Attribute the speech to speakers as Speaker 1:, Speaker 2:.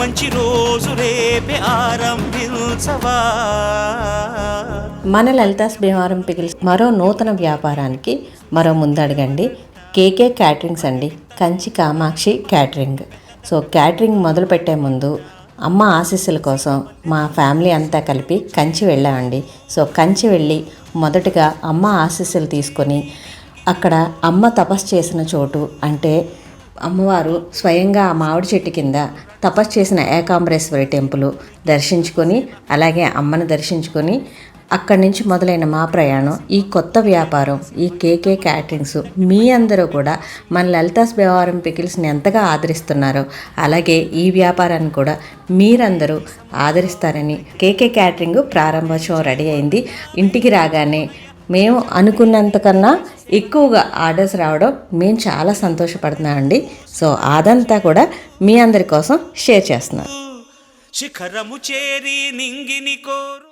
Speaker 1: మంచి రోజు రేపే ఆరంభించవా.
Speaker 2: మన లలితాస్ భీమవరం పికిల్స్ మరో నూతన వ్యాపారానికి మరో ముందడగండి. కేకే క్యాటరింగ్స్ అండి, Kanchi Kamakshi catering. So catering మొదలు పెట్టే ముందు అమ్మ ఆశీస్సుల కోసం మా ఫ్యామిలీ అంతా కలిపి కంచి వెళ్ళామండి. సో కంచి వెళ్ళి మొదటగా అమ్మ ఆశీస్సులు తీసుకొని అక్కడ అమ్మ తపస్సు చేసిన చోటు, అంటే అమ్మవారు స్వయంగా ఆ మామిడి చెట్టు కింద తపస్సు చేసిన ఏకాంబరేశ్వరి టెంపుల్ దర్శించుకొని, అలాగే అమ్మను దర్శించుకొని అక్కడి నుంచి మొదలైన మా ప్రయాణం. ఈ కొత్త వ్యాపారం, ఈ కేకే క్యాటరింగ్స్, మీ అందరూ కూడా మన లలితాస్ భీమవరం పికిల్స్ని ఎంతగా ఆదరిస్తున్నారో అలాగే ఈ వ్యాపారాన్ని కూడా మీరందరూ ఆదరిస్తారని కేకే క్యాటరింగ్ ప్రారంభోత్సవం రెడీ అయింది. ఇంటికి రాగానే మేము అనుకున్నంతకన్నా ఎక్కువగా ఆర్డర్స్ రావడం మేము చాలా సంతోషపడుతున్నామండి. సో అదంతా కూడా మీ అందరి కోసం షేర్ చేస్తున్నాను.
Speaker 1: శిఖరము చేరి నింగిని కోరు